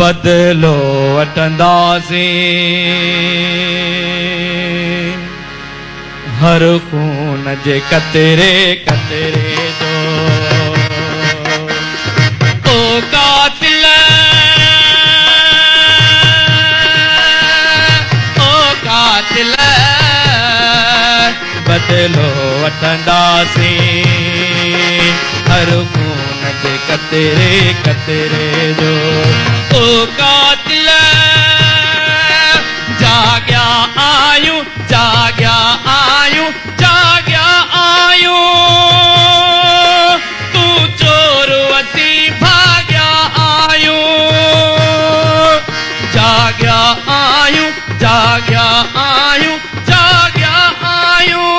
बदलो वठंदासीं हर खून जे कतरे कतरे जो। ओ कातिल बदलो वठंदासीं हर खून जे कतरे कतरे जो। ओ कातिल जाग्या आयूं जाग्या आयूं जाग्या आयूं तू चोर वसी भाग्या आयूं जाग्या आयूं जाग्या आयूं जाग्या आयूं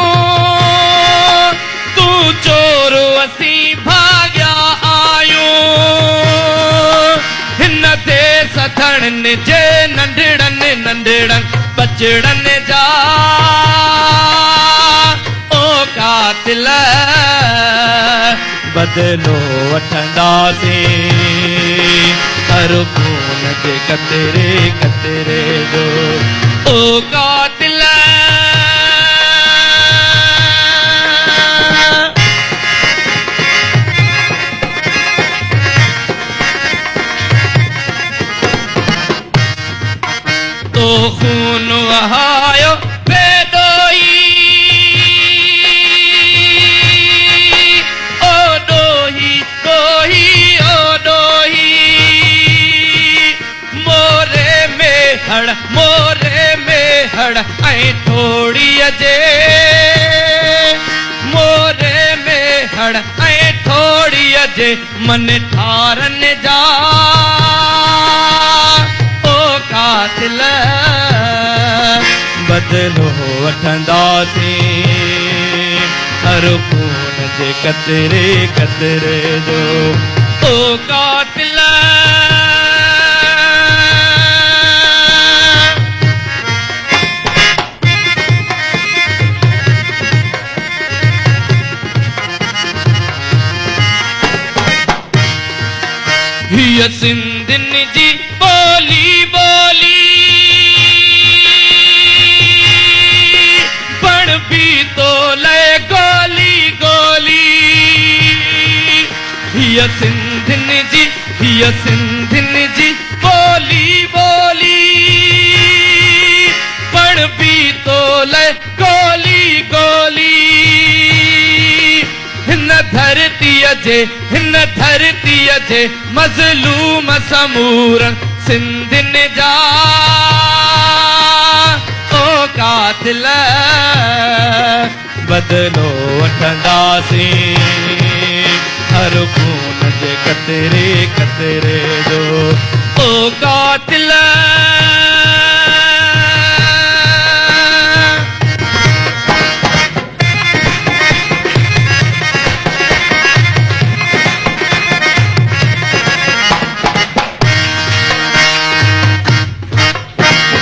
तू चोर वसी भाग्या आयूं हिन ते सथड़न जे नंढड़न नंढड़न बचड़न जा। ओ कातिल बदलो वठंदासीं हर खून जे कतरे कतरे जो। ओ कातिल तो खून वहायो बेदोई ओ दोही दोही ओ दोही मोरे में हड़ ऐं थोड़ी अजे मोरे में हड़ ऐं थोड़ी अजे मन ठारन जा। कातिल बदलो वठंदासीं हर खून जे कतरे कतरे जो। ओ कातिल हीअ सिंधिन जी बोली बोली पण भी तो ले गोली गोली हीअ सिंधिन जी बोली बोली पण भी तो ले गोली गोली हिन धरतीअ जे मज़लूम समूरन सिंधिन जा। ओ कातिल बदलो वठंदासीं हर खून जे कतरे कतरे जो। ओ कातिल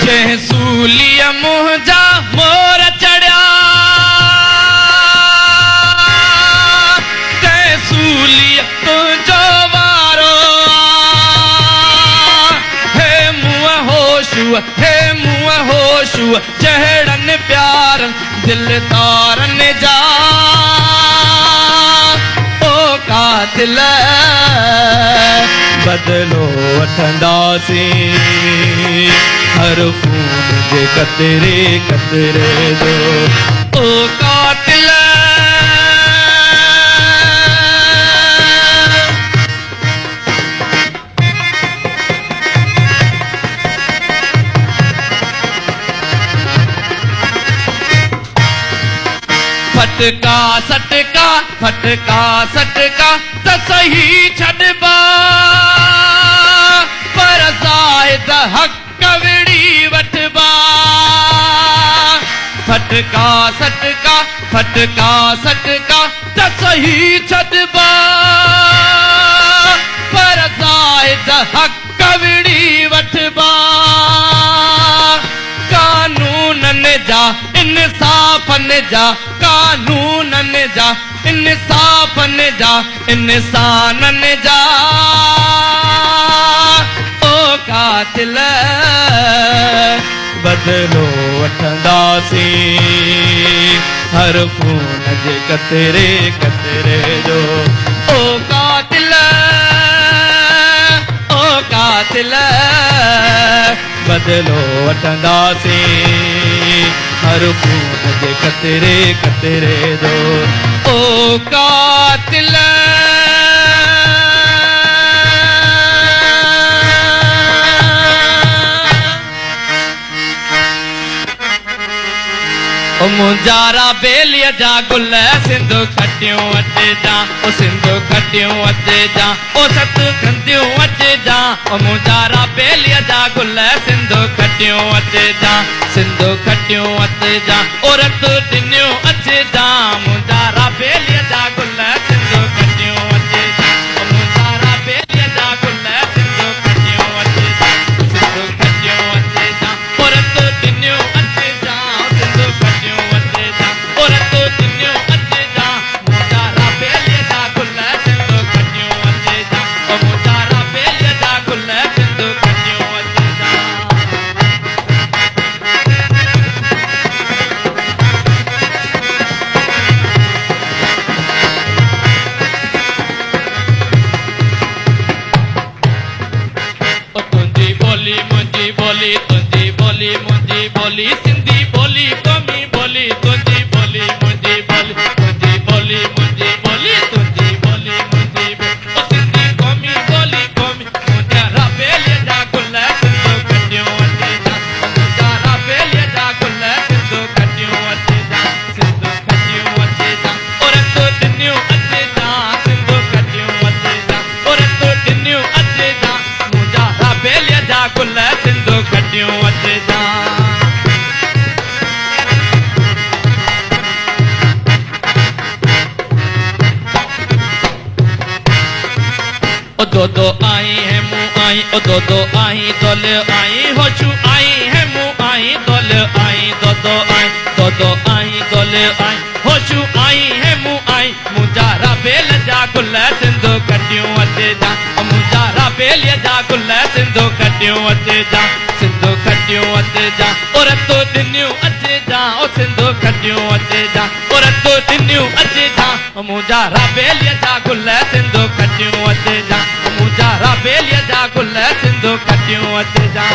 जंहिं सूलीअ मुंहिंजा मोर चढ़िया तंहिं सूलीअ तुंहिंजो वारो हे मुंहुं होशूअ जहिड़नि प्यारनि दिलदारन जा। ओ कातिल बदलो वठंदासीं हर खून जे कतरे कतरे जो। ओ कातिल फटका सटका फटका सटका त सही छॾबा पर ज़ाहिद हक़ कविड़ी वठबा। फटका सटका त सही छॾबा पर ज़ाहिद हक़ कविड़ी वठबा। कानूनन जा इंसाफ़न जा कानूनन जा इंसाफ़न जा इंसानन जा। ओ का बदलो वठंदासीं हर खून जे कतरे कतरे जो। ओ कातिल बदलो वठंदासीं हर खून जे कतरे कतरे जो। ओ कातिल ओ मुंजारा बेलिया जा गुल सिंधु खटियूं अचे जा। ओ सिंधु खटियूं अचे जा। ओ सत खंदियूं अचे जा। ओ मुंजारा बेलिया जा गुल सिंधु खटियूं अचे जा। सिंधु खटियूं अचे जा। ओ रत टिनियूं अचे जा। मुंजारा बेलिया जा गुल सिंधु खटियूं अचे जा। ओ मुंजारा बेलिया जा गुल सिंधु खटियूं अचे जा। सिंधु खटियूं अचे जा। ओ रत टिनियूं अचे जा। सिंधु खटियूं अचे जा। ओ रत टिनियूं अचे जा। मुंजारा बेलिया जा गुल सिंधु खटियूं अचे जा। ओ मुंजारा बेलिया जा गुल सिंधु खटियूं अचे जा। ओ तुंहिंजी बोली मुंहिंजी बोली तुंहिंजी बोली मुंहिंजी बोली सिंधी बोली क़ौमी बोली तुंहिंजी बोली मुंहिंजी बोली तुंहिंजी बोली मुंहिंजी बोली तुंहिंजी बोली मुंहिंजी बोली। ओ सिंधी क़ौमी बोली क़ौमी मुंहिंजा बेलिया जा गुल सिंधु खटियूं अचे जा। मुंहिंजा बेलिया जा गुल सिंधु खटियूं अचे जा। सिंधु खटियूं अचे जा। ओ रत टिनियूं अचे जा। सिंधु खटियूं अचे जा। ओ रत टिनियूं अचे जा। मुंहिंजा बेलिया जा गुल सिंधु खटियूं अचे जा। ओ दो आई है मुँह आई। ओ दो आई दोल आई होशू आई है मुँह आई दोल आई दो आई दो आई दोल आई होशू आई है मुँह आई। मुंजारा बेल जा गुल सिंधु खटियूं अचे जा। मुंजारा बेलिया जा गुल सिंधु खटियूं अचे जा। सिंधु खटियूं अचे जा। ओ रतो टिनियूं अचे जा। ओ सिंधु खटियूं अचे जा। ओ रतो टिनियूं अचे जा। मुंजारा बेलिया जा गुल सिंधु खटियूं अचे जा। मुंजारा बेलिया जा गुल सिंधु खटियूं अचे जा।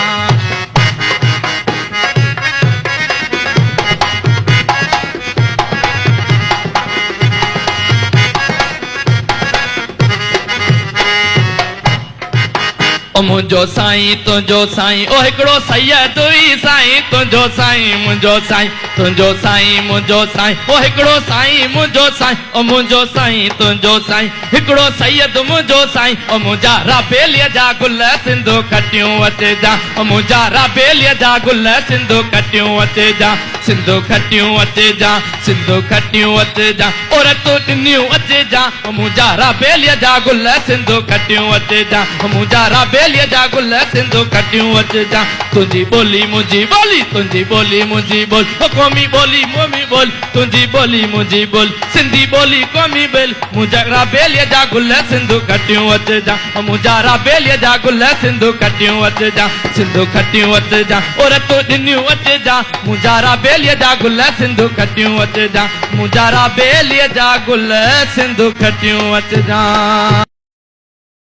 ओ मुंहिंजो साईं तुंहिंजो साईं ओ हिकिड़ो सैयद हुई साईं तुंहिंजो साईं मुंहिंजो साईं तुंहिंजो साईं मुंहिंजो साईं ओ हिकिड़ो साईं मुंहिंजो साईं ओ मुंहिंजो साईं तुंहिंजो साईं हिकिड़ो सैयद मुंहिंजो साईं ओ मुंहिंजा बेलिया जा गुल सिंधु खटियूं अचे जा। ओ मुंहिंजा बेलिया जा गुल सिंधु खटियूं अचे जा। सिंधु खटियूं अचे जा। सिंधु खटियूं अचे जा। ओ रतो टिनियूं अचे जा। ओ मुंहिंजा बेलिया जा गुल सिंधु खटियूं अचे जा। ओ मुंहिंजा बेलिया जा गुल सिंधु खटियूं अचे जा। तुंहिंजी बोली मुंहिंजी बोली तुंहिंजी बोली मुंहिंजी बोली ओ क़ौमी बोली मोमी बोली तुंहिंजी बोली मुंहिंजी बोली सिंधी बोली क़ौमी बोली। मुंहिंजा बेलिया जा गुल सिंधु खटियूं अचे जा। ओ मुंहिंजा बेलिया जा गुल सिंधु खटियूं अचे जा। सिंधु खटियूं अचे जा। ओ रतो टिनियूं अचे जा। मुंहिंजा बेलिया जा गुल सिंधु खटियूं अचे जा। मुंहिंजा बेलिया जा गुल सिंधु खटियूं अचे जा।